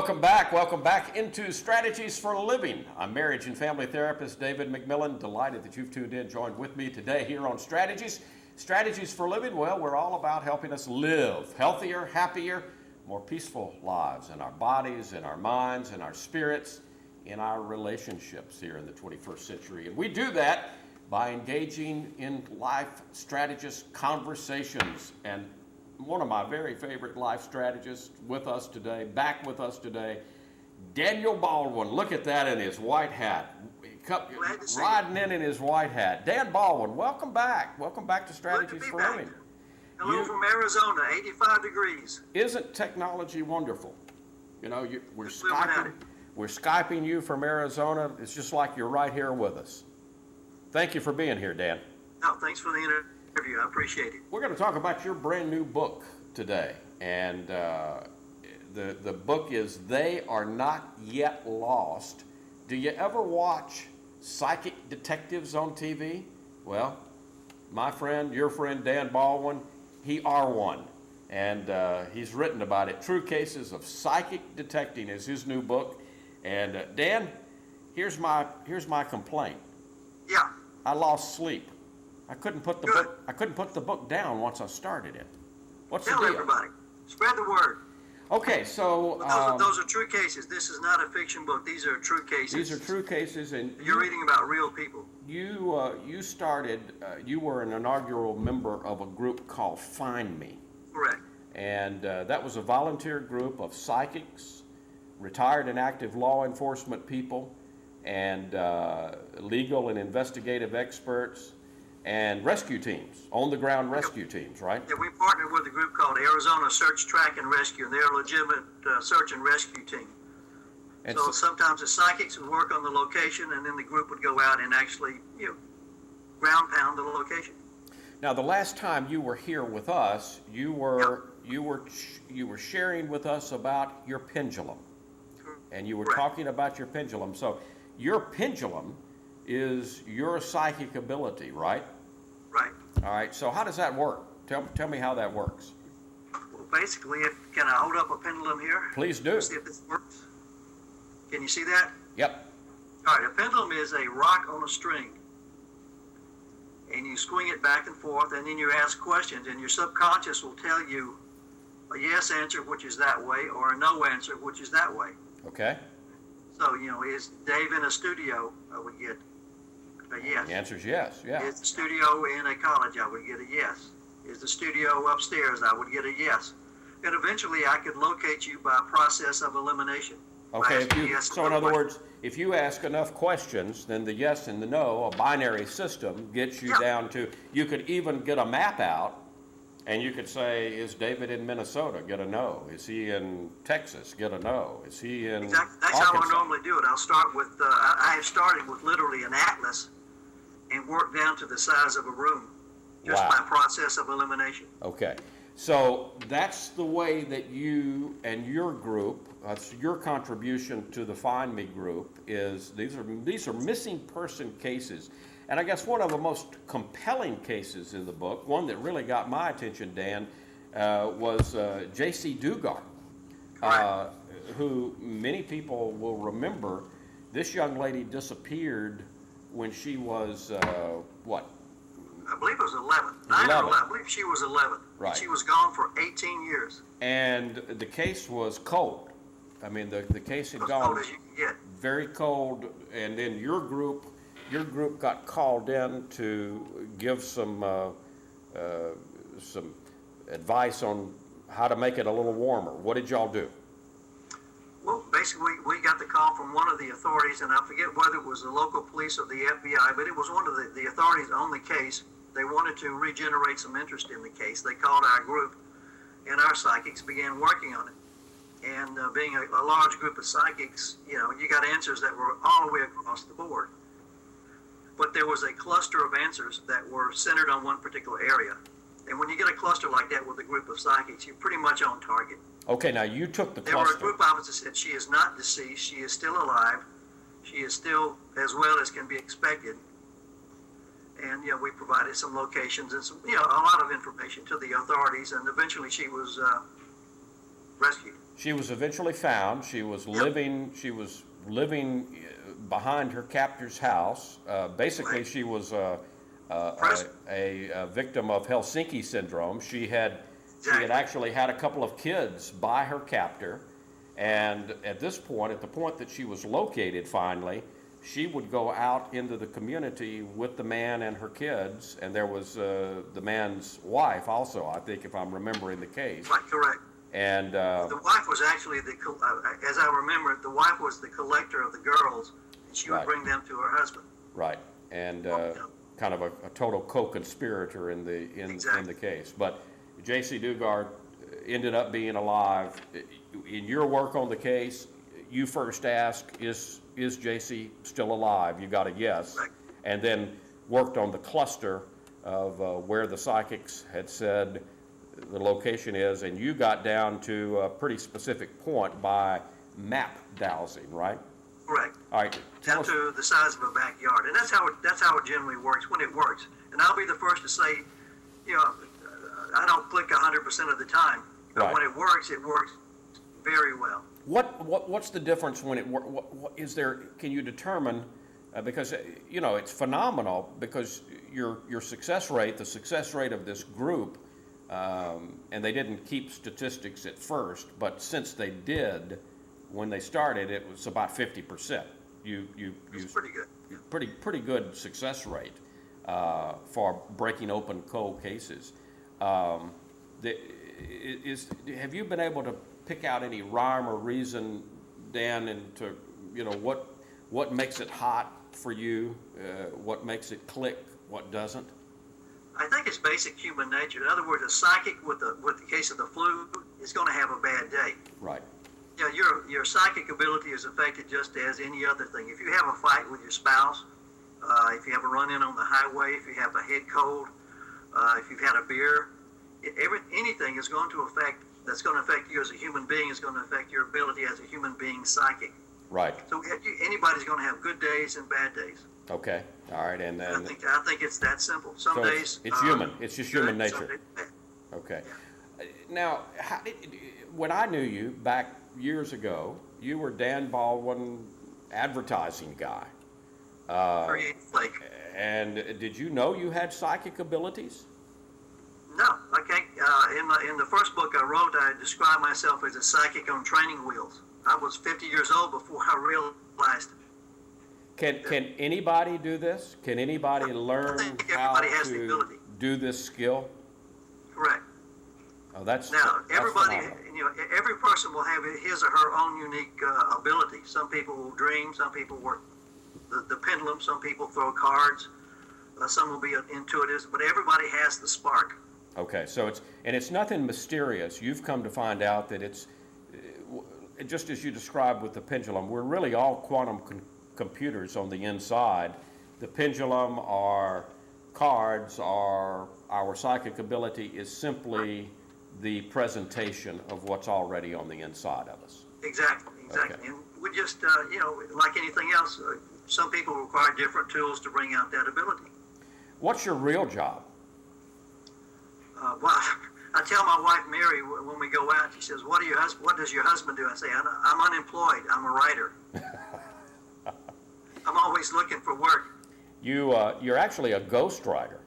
Welcome back. Welcome back into Strategies for Living. I'm marriage and family therapist David McMillan. Delighted that you've tuned in, joined with me today here on Strategies. Strategies for Living, well, we're all about helping us live healthier, happier, more peaceful lives in our bodies, in our minds, in our spirits, in our relationships here in the 21st century. And we do that by engaging in life strategist conversations. And one of my very favorite life strategists back with us today, Daniel Baldwin. Look at that in his white hat. Riding in his white hat. Dan Baldwin, welcome back. Welcome back to Strategies for Living. Hello from Arizona, 85 degrees. Isn't technology wonderful? You know, we're Skyping you from Arizona. It's just like you're right here with us. Thank you for being here, Dan. No, thanks for the interview. I appreciate it. We're going to talk about your brand new book today. And the book is They Are Not Yet Lost. Do you ever watch psychic detectives on TV? Well, my friend, your friend Dan Baldwin, he are one. And he's written about it. True Cases of Psychic Detecting is his new book. And Dan, here's my complaint. Yeah. I lost sleep. I couldn't put the book down once I started it. What's the deal? Tell everybody. Spread the word. Okay, so those are true cases. This is not a fiction book. These are true cases. These are true cases, and you're reading about real people. You started. You were an inaugural member of a group called Find Me. Correct. And that was a volunteer group of psychics, retired and active law enforcement people, and legal and investigative experts, and rescue teams, on-the-ground rescue teams, right? Yeah, we partnered with a group called Arizona Search, Track, and Rescue, and they're a legitimate search and rescue team. And so sometimes the psychics would work on the location, and then the group would go out and actually, ground pound the location. Now, the last time you were here with us, you were sharing with us about your pendulum, and you were talking about your pendulum. So, your pendulum is your psychic ability, right? Right. All right. So how does that work? Tell me how that works. Well, basically, can I hold up a pendulum here? Please do. See if this works. Can you see that? Yep. All right. A pendulum is a rock on a string, and you swing it back and forth, and then you ask questions, and your subconscious will tell you a yes answer, which is that way, or a no answer, which is that way. Okay. So, is Dave in a studio? I would get a yes. The answer is yes, yeah. Is the studio in a college? I would get a yes. Is the studio upstairs? I would get a yes. And eventually I could locate you by a process of elimination. Okay, so in other words, if you ask enough questions, then the yes and the no, a binary system, gets you down to, you could even get a map out, and you could say, is David in Minnesota? Get a no. Is he in Texas? Get a no. Is he in Exactly. That's Arkansas? how I normally do it. I'll start with, I have started with literally an atlas and worked down to the size of a room, just by process of elimination. Okay. So that's the way that you and your group, that's your contribution to the Find Me group, is these are missing person cases. And I guess one of the most compelling cases in the book, one that really got my attention, Dan, was J.C. Dugard, who many people will remember. This young lady disappeared when she was, what? I believe it was 11. 11. I believe she was 11. Right. She was gone for 18 years. And the case was cold. I mean, the case had gone cold as you can get. Very cold. And then your group got called in to give some advice on how to make it a little warmer. What did y'all do? Well, basically, we got the call from one of the authorities, and I forget whether it was the local police or the FBI, but it was one of the authorities on the case. They wanted to regenerate some interest in the case. They called our group, and our psychics began working on it. And being a large group of psychics, you got answers that were all the way across the board. But there was a cluster of answers that were centered on one particular area. And when you get a cluster like that with a group of psychics, you're pretty much on target. Okay, now you took the cluster. There were a group of us that said she is not deceased, she is still alive, she is still as well as can be expected. And we provided some locations and some a lot of information to the authorities, and eventually she was rescued. She was eventually found. She was living. She was living behind her captor's house. Basically, Right. she was a victim of Helsinki syndrome. She had Exactly. actually had a couple of kids by her captor, and at this point, at the point that she was located finally, she would go out into the community with the man and her kids, and there was the man's wife also, I think, if I'm remembering the case. Right, correct. And The wife was actually as I remember it, the wife was the collector of the girls, and she would Right. bring them to her husband. right, and kind of a total co-conspirator in the Exactly. case. But J.C. Dugard ended up being alive. In your work on the case, you first asked, "Is J.C. still alive?" You got a yes, Right. and then worked on the cluster of where the psychics had said the location is, and you got down to a pretty specific point by map dowsing, right? Correct. All right, tell Down us. to the size of a backyard, and that's how it generally works when it works. And I'll be the first to say, I don't click 100% of the time, but Right. when it works very well. What's the difference when it what is there? Can you determine? Because it's phenomenal because your success rate, the success rate of this group, and they didn't keep statistics at first, but since they did, when they started, it was about 50%. It's pretty good. Pretty good success rate for breaking open cold cases. Have you been able to pick out any rhyme or reason, Dan, into what makes it hot for you, what makes it click, what doesn't? I think it's basic human nature. In other words, a psychic with the case of the flu is going to have a bad day. Right. Your psychic ability is affected just as any other thing. If you have a fight with your spouse, if you have a run-in on the highway, if you have a head cold, if you've had a beer, anything is going to affect you as a human being is going to affect your ability as a human being psychic. Right. So anybody's going to have good days and bad days. Okay. All right. And I think it's that simple. Some so days it's human. It's just human good, some nature. days bad. Okay. Now, when I knew you back years ago, you were Dan Baldwin, advertising guy. Create flake. And did you know you had psychic abilities? No, I can't. In the first book I wrote, I described myself as a psychic on training wheels. I was 50 years old before I realized it. Can anybody do this? Can anybody learn think how everybody has the to ability. do this skill? Correct. Oh, that's Now, that's everybody, phenomenal. every person will have his or her own unique ability. Some people will dream. Some people work the pendulum. Some people throw cards. Some will be intuitives. But everybody has the spark. Okay, so it's nothing mysterious. You've come to find out that it's just as you described with the pendulum. We're really all quantum computers on the inside. The pendulum, our cards, our psychic ability is simply the presentation of what's already on the inside of us. Exactly. Okay. And we just, like anything else, some people require different tools to bring out that ability. What's your real job? Well, I tell my wife Mary when we go out, she says, "What does your husband do?" I say, "I'm unemployed. I'm a writer. I'm always looking for work." You're actually a ghostwriter.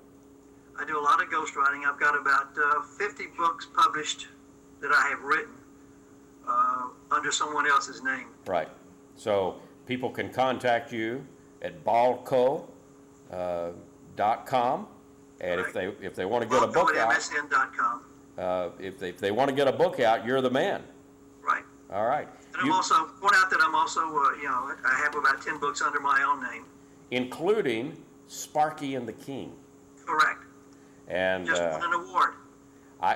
I do a lot of ghostwriting. I've got about 50 books published that I have written under someone else's name. Right. So people can contact you at baldco.com, and Right. if they want to get a book out, MSN.com. if they want to get a book out, you're the man. Right. All right. And I'm also point out that I'm also I have about 10 books under my own name. Including Sparky and the King. Correct. And Just won an award.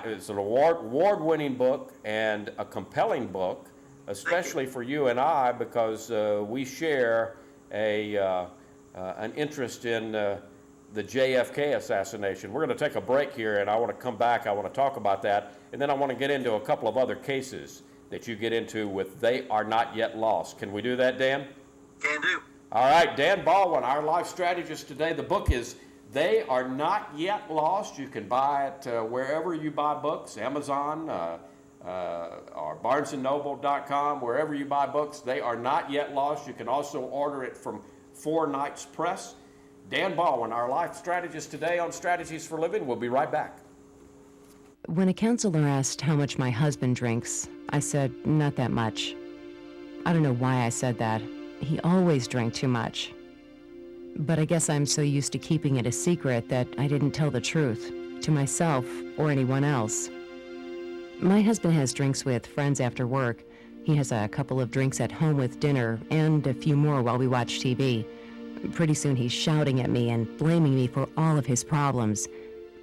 it's an award-winning book and a compelling book, especially for you and I, because we share an interest in the JFK assassination. We're going to take a break here, and I want to come back. I want to talk about that, and then I want to get into a couple of other cases that you get into with They Are Not Yet Lost. Can we do that, Dan? Can do. All right, Dan Baldwin, our life strategist today. The book is They Are Not Yet Lost. You can buy it wherever you buy books, Amazon, or BarnesandNoble.com, wherever you buy books. They are not yet lost. You can also order it from Four Knights Press. Dan Baldwin, our life strategist today on Strategies for Living. We'll be right back. When a counselor asked how much my husband drinks, I said, not that much. I don't know why I said that. He always drank too much. But I guess I'm so used to keeping it a secret that I didn't tell the truth, to myself or anyone else. My husband has drinks with friends after work. He has a couple of drinks at home with dinner, and a few more while we watch TV. Pretty soon he's shouting at me and blaming me for all of his problems.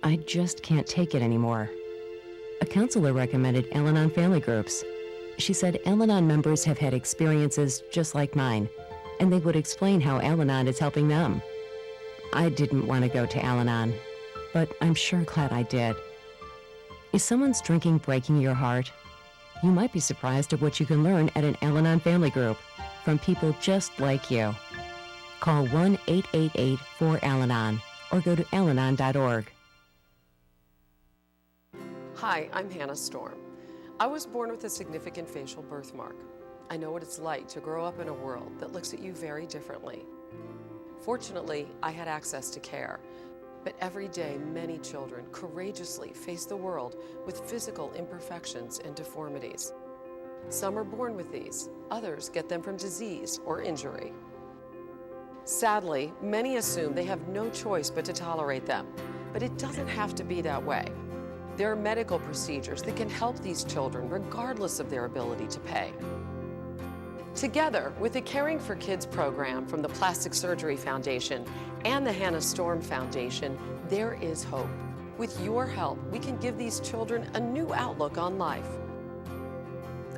I just can't take it anymore. A counselor recommended Al-Anon family groups. She said Al-Anon members have had experiences just like mine, and they would explain how Al-Anon is helping them. I didn't want to go to Al-Anon, but I'm sure glad I did. Is someone's drinking breaking your heart? You might be surprised at what you can learn at an Al-Anon family group from people just like you. Call 1-888-4AL-ANON or go to alanon.org. Hi, I'm Hannah Storm. I was born with a significant facial birthmark. I know what it's like to grow up in a world that looks at you very differently. Fortunately, I had access to care, but every day many children courageously face the world with physical imperfections and deformities. Some are born with these, others get them from disease or injury. Sadly, many assume they have no choice but to tolerate them, but it doesn't have to be that way. There are medical procedures that can help these children regardless of their ability to pay. Together with the Caring for Kids program from the Plastic Surgery Foundation and the Hannah Storm Foundation, there is hope. With your help, we can give these children a new outlook on life.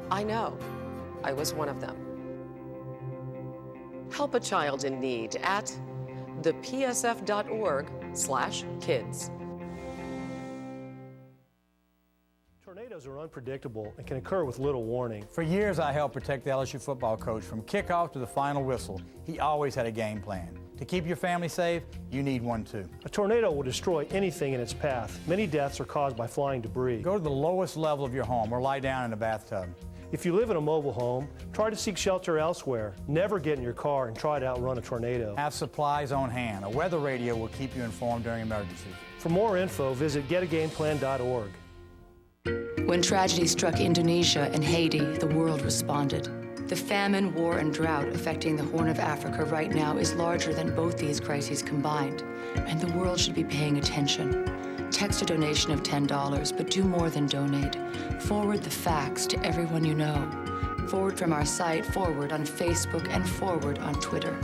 I know, I was one of them. Help a child in need at thepsf.org/kids. Tornadoes are unpredictable and can occur with little warning. For years, I helped protect the LSU football coach from kickoff to the final whistle. He always had a game plan. To keep your family safe, you need one too. A tornado will destroy anything in its path. Many deaths are caused by flying debris. Go to the lowest level of your home or lie down in a bathtub. If you live in a mobile home, try to seek shelter elsewhere. Never get in your car and try to outrun a tornado. Have supplies on hand. A weather radio will keep you informed during emergencies. For more info, visit getagameplan.org. When tragedy struck Indonesia and Haiti, the world responded. The famine, war, and drought affecting the Horn of Africa right now is larger than both these crises combined, and the world should be paying attention. Text a donation of $10, but do more than donate. Forward the facts to everyone you know. Forward from our site, forward on Facebook, and forward on Twitter.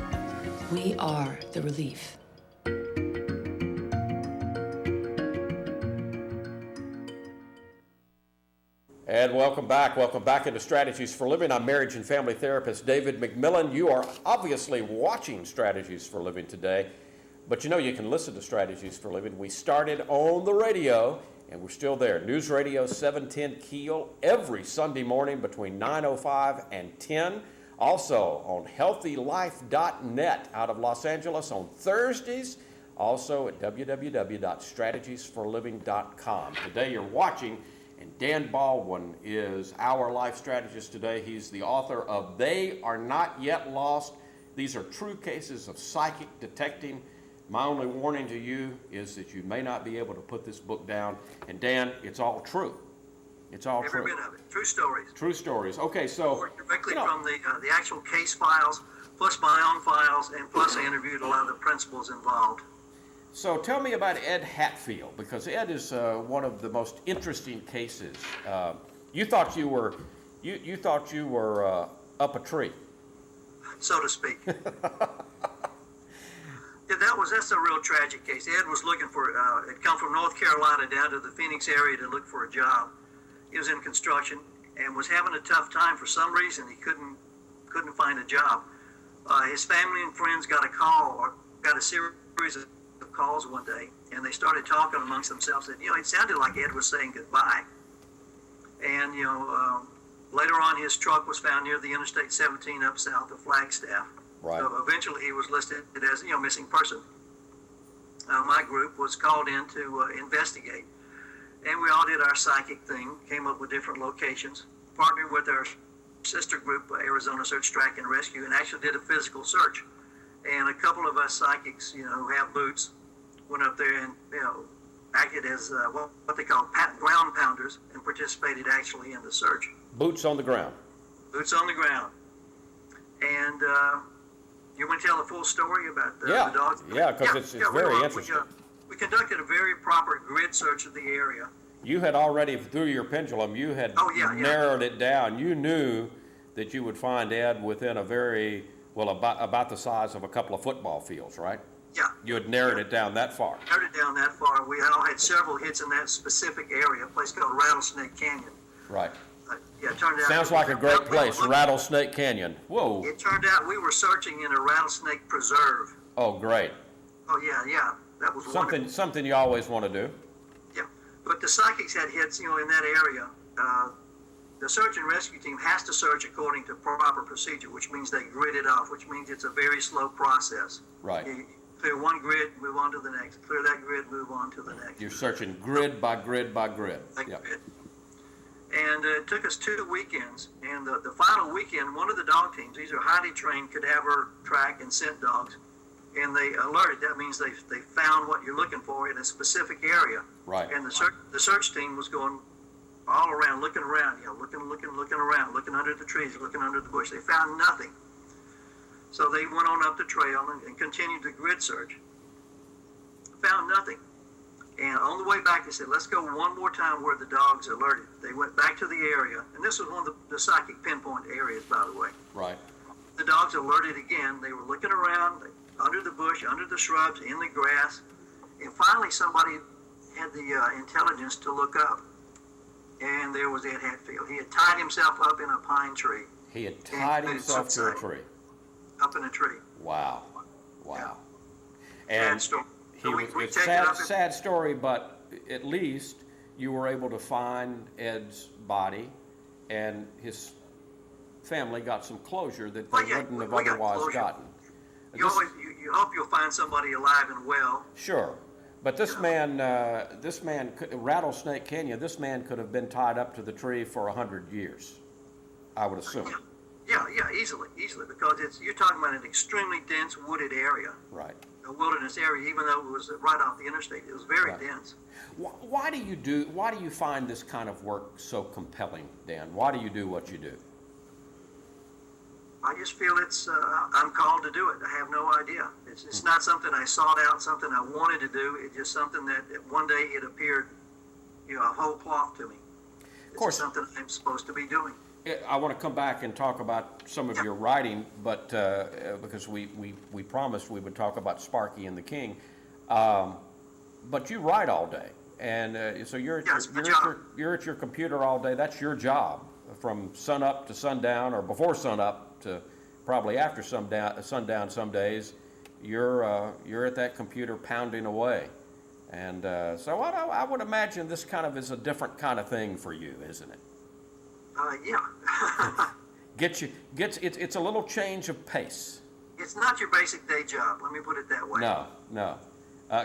We are the relief. And welcome back. Welcome back into Strategies for Living. I'm marriage and family therapist David McMillan. You are obviously watching Strategies for Living today, but you know you can listen to Strategies for Living. We started on the radio, and we're still there. News Radio 710 Keel every Sunday morning between 9:05 and 10. Also on healthylife.net out of Los Angeles on Thursdays. Also at www.strategiesforliving.com. Today you're watching. And Dan Baldwin is our life strategist today. He's the author of They Are Not Yet Lost. These are true cases of psychic detecting. My only warning to you is that you may not be able to put this book down. And Dan, it's all true. It's all true. Every bit of it. True stories. True stories. Okay, so Or directly from the actual case files, plus my own files, and plus I interviewed a lot of the principals involved. So tell me about Ed Hatfield, because Ed is one of the most interesting cases. You thought you were up a tree, so to speak. Yeah, that's a real tragic case. Ed was looking for had come from North Carolina down to the Phoenix area to look for a job. He was in construction and was having a tough time for some reason. He couldn't find a job. His family and friends got a call, or got a series of calls one day, and they started talking amongst themselves. And it sounded like Ed was saying goodbye. And later on, his truck was found near the Interstate 17 up south of Flagstaff. Right. So eventually, he was listed as missing person. My group was called in to investigate, And we all did our psychic thing, came up with different locations, partnered with our sister group, Arizona Search, Track, and Rescue, and actually did a physical search. And a couple of us psychics, who have boots, went up there and, acted as what they call ground pounders and participated actually in the search. Boots on the ground. Boots on the ground. And you want to tell the full story about the dogs? Yeah, because it's very interesting. We conducted a very proper grid search of the area. You had already, through your pendulum, you had narrowed it down. You knew that you would find Ed within a very, about the size of a couple of football fields, right? Yeah. You had narrowed it down that far. Narrowed it down that far. We all had several hits in that specific area, a place called Rattlesnake Canyon. Right. It turned out. Sounds like a great place, Rattlesnake Canyon. Whoa. It turned out we were searching in a rattlesnake preserve. Oh, great. Oh, yeah. That was wonderful. Something you always want to do. Yeah. But the psychics had hits, in that area. The search and rescue team has to search according to proper procedure, which means they grid it off, which means it's a very slow process. Right. You clear one grid, move on to the next. Clear that grid, move on to the next. You're searching grid by grid by grid. Yep. Grid. And it took us 2 weekends. And the final weekend, one of the dog teams, these are highly trained cadaver track and scent dogs, and they alerted. That means they found what you're looking for in a specific area. Right. And the search team was going all around, looking around, looking around, looking under the trees, looking under the bush. They found nothing. So they went on up the trail and continued the grid search. Found nothing. And on the way back, they said, let's go one more time where the dogs alerted. They went back to the area, and this was one of the psychic pinpoint areas, by the way. Right. The dogs alerted again. They were looking around, under the bush, under the shrubs, in the grass, and finally somebody had the intelligence to look up, and there was Ed Hatfield. He had tied himself up in a pine tree. He had tied himself to a tree. Up in a tree. Wow. Yeah. And Sad story. So it's a sad story, but at least you were able to find Ed's body, and his family got some closure that they wouldn't have otherwise gotten. You hope you'll find somebody alive and well. Sure. But this man, Rattlesnake Canyon, this man could have been tied up to the tree for 100 years, I would assume. Yeah, easily, because you're talking about an extremely dense wooded area. Right. A wilderness area, even though it was right off the interstate. It was very dense. Why do you find this kind of work so compelling, Dan? Why do you do what you do? I just feel I'm called to do it. I have no idea. It's not something I sought out, something I wanted to do. It's just something that one day it appeared, a whole cloth to me. Of course, something I'm supposed to be doing. I want to come back and talk about some of your writing, but because we promised we would talk about Sparky and the King, but you write all day, and so you're at your computer all day. That's your job, from sun up to sundown, or before sun up to probably after sundown. Some days you're at that computer pounding away, and so I would imagine this kind of is a different kind of thing for you, isn't it? Yeah. It's a little change of pace. It's not your basic day job. Let me put it that way. No.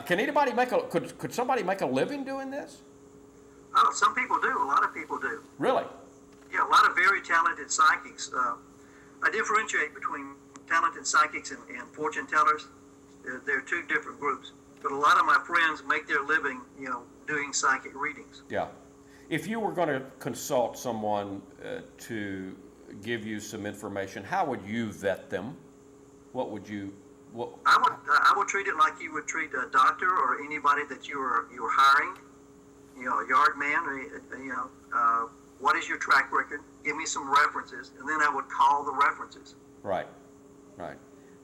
Can anybody could somebody make a living doing this? Oh, some people do. A lot of people do. Really? Yeah, a lot of very talented psychics. I differentiate between talented psychics and fortune tellers. They're two different groups. But a lot of my friends make their living, doing psychic readings. Yeah. If you were going to consult someone to give you some information, how would you vet them? What would you? I would treat it like you would treat a doctor or anybody that you were hiring. A yard man, or what is your track record? Give me some references, and then I would call the references. Right.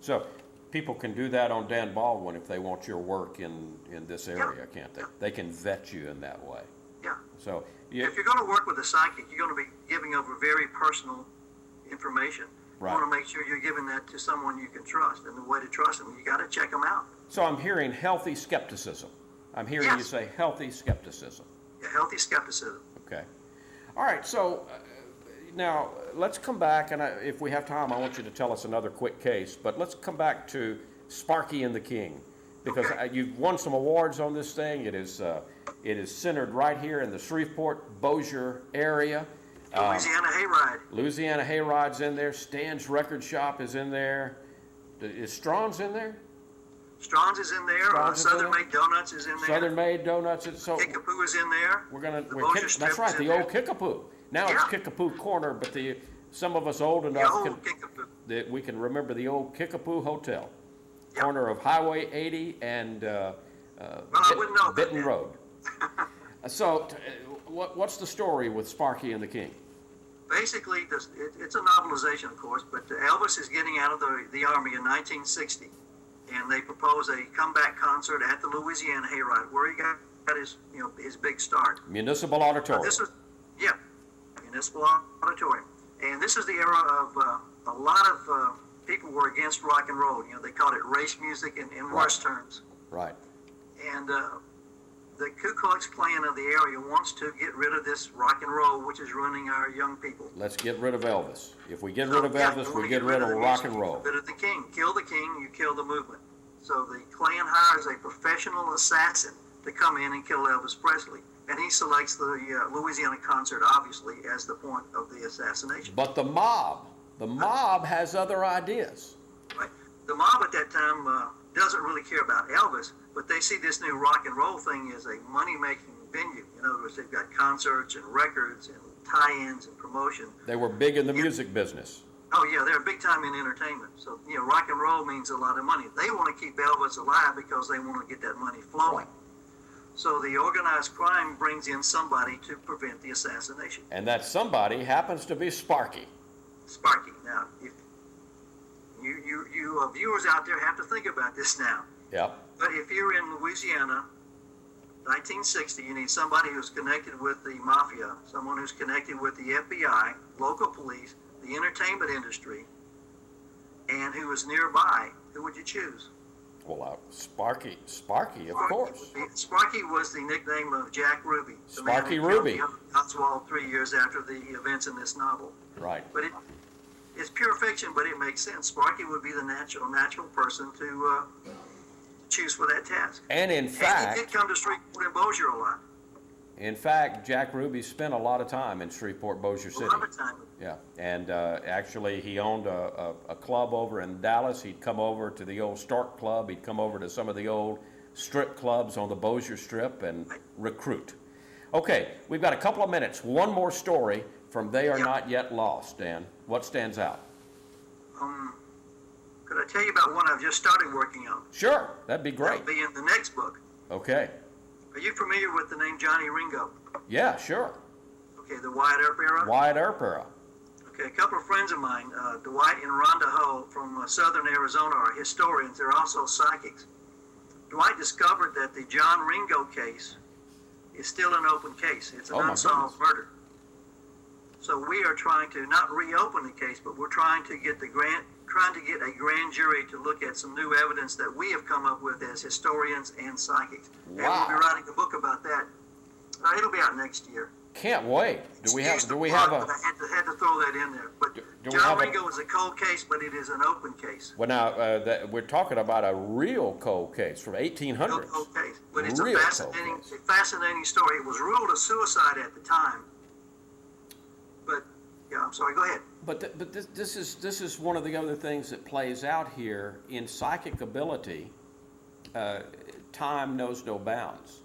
So people can do that on Dan Baldwin if they want your work in this area, can't they? Yeah. They can vet you in that way. Yeah. So if you're going to work with a psychic, you're going to be giving over very personal information. Right. You want to make sure you're giving that to someone you can trust, and the way to trust them, you got to check them out. So I'm hearing healthy skepticism. I'm hearing you say healthy skepticism. Yeah, healthy skepticism. Okay. All right. So now let's come back, and if we have time, I want you to tell us another quick case. But let's come back to Sparky and the King. because you've won some awards on this thing. It is centered right here in the Shreveport, Bossier area. Louisiana Hayride. Louisiana Hayride's in there. Stan's Record Shop is in there. Is Strawn's in there? Strawn's is in there. Strawn's is in Southern there. Made Donuts is in there. Southern Made Donuts. So Kickapoo is in there. The Bossier Strip that's right, is in the there. old Kickapoo. Now it's Kickapoo Corner, but some of us old The enough old Kickapoo. that we can remember the old Kickapoo Hotel, Yep. corner of Highway 80 and I wouldn't know about Benton that. Road. So, what's the story with Sparky and the King? Basically, it's a novelization, of course, but Elvis is getting out of the Army in 1960, and they propose a comeback concert at the Louisiana Hayride, where he got his big start. Municipal Auditorium. This was, Municipal Auditorium. And this is the era of a lot of people were against rock and roll. They called it race music in worse terms. Right. And the Ku Klux Klan of the area wants to get rid of this rock and roll, which is ruining our young people. Let's get rid of Elvis. If we get rid of You Elvis, wanna we get rid of the rock music, and roll. Get rid of the king. Kill the king, you kill the movement. So the Klan hires a professional assassin to come in and kill Elvis Presley. And he selects the Louisiana concert, obviously, as the point of the assassination. But the mob has other ideas. Right. The mob at that time doesn't really care about Elvis, but they see this new rock and roll thing as a money-making venue. In other words, they've got concerts and records and tie-ins and promotion. They were big in the music business. Oh yeah, they're big time in entertainment. So rock and roll means a lot of money. They want to keep Elvis alive because they want to get that money flowing. So the organized crime brings in somebody to prevent the assassination. And that somebody happens to be Sparky. Sparky. Now, if you viewers out there have to think about this now. Yep. But if you're in Louisiana, 1960, you need somebody who's connected with the mafia, someone who's connected with the FBI, local police, the entertainment industry, and who is nearby. Who would you choose? Well, Sparky, of course. Sparky was the nickname of Jack Ruby. the man Sparky who killed Ruby. Oswald 3 years after the events in this novel. Right. But it's pure fiction, but it makes sense. Sparky would be the natural person to choose for that task. And in And he fact, did come to Shreveport and Bossier a lot. Jack Ruby spent a lot of time in Shreveport, Bossier A City. lot of time. Yeah, and actually he owned a club over in Dallas. He'd come over to the old Stark Club. He'd come over to some of the old strip clubs on the Bossier Strip and recruit. Okay, we've got a couple of minutes. One more story from They Are Yeah. Not Yet Lost, Dan. What stands out? Could I tell you about one I've just started working on? Sure, that'd be great. That'll be in the next book. Okay. Are you familiar with the name Johnny Ringo? Yeah, sure. Okay, the Wyatt Earp era? Wyatt Earp era. Okay, a couple of friends of mine, Dwight and Rhonda Hull from southern Arizona, are historians. They're also psychics. Dwight discovered that the John Ringo case is still an open case. It's an Oh, my unsolved goodness. murder. So we are trying to not reopen the case, but we're trying to get a grand jury to look at some new evidence that we have come up with as historians and psychics. And we'll Wow. be writing a book about that. It'll be out next year. Can't wait. Do we have Excuse a the plug, but I had to throw that in there. But do we John have a- Ringo is a cold case, but it is an open case. Well, now we're talking about a real cold case from No 1800s. cold case, but it's Real a cold case. fascinating story. It was ruled a suicide at the time. But yeah, I'm sorry. Go ahead. But this is one of the other things that plays out here in psychic ability. Time knows no bounds.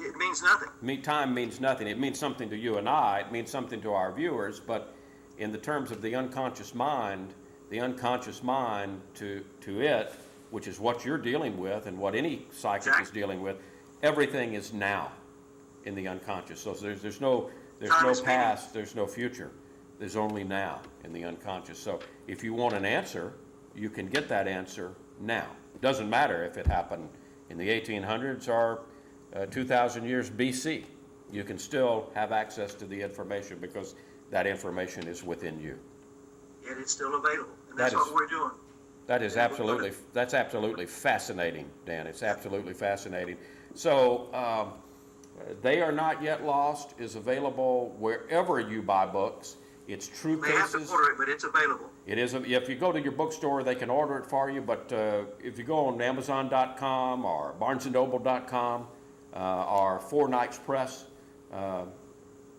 It means nothing. Time means nothing. It means something to you and I. It means something to our viewers. But in the terms of the unconscious mind to it, which is what you're dealing with and what any psychic is Exactly. dealing with, everything is now in the unconscious. So there's no Time is past, there's no future. There's only now in the unconscious. So if you want an answer, you can get that answer now. It doesn't matter if it happened in the 1800s or 2,000 years BC. You can still have access to the information because that information is within you. Yet it's still available, and That that's is- what we're doing. That's absolutely fascinating, Dan. It's absolutely fascinating. So They Are Not Yet Lost is available wherever you buy books. It's True They have to Cases. order it, but it's available. It is, if you go to your bookstore, they can order it for you, but if you go on Amazon.com or BarnesandNoble.com or Four Nights Press,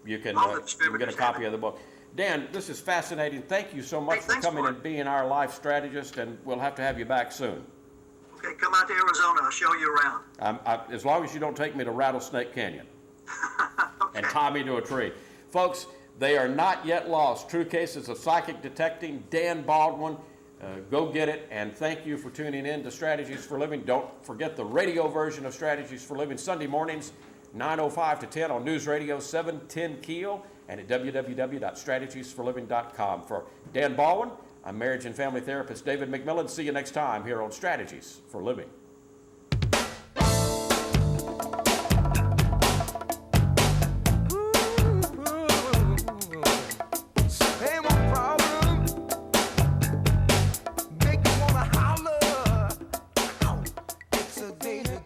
you can All the get a distributors copy have of the book. Dan, this is fascinating. Thank you so much Hey, for thanks, coming Mark. and being our life strategist, and we'll have to have you back soon. Okay, come out to Arizona. I'll show you around. As long as you don't take me to Rattlesnake Canyon and Okay. tie me to a tree. Folks, they are not yet lost. True Cases of Psychic Detecting, Dan Baldwin. Go get it, and thank you for tuning in to Strategies for Living. Don't forget the radio version of Strategies for Living, Sunday mornings, 9:05 to 10 on News Radio 710 Keel and at www.strategiesforliving.com. For Dan Baldwin, I'm marriage and family therapist David McMillan. See you next time here on Strategies for Living. Same old problem, make you wanna holler. Ow. It's a day to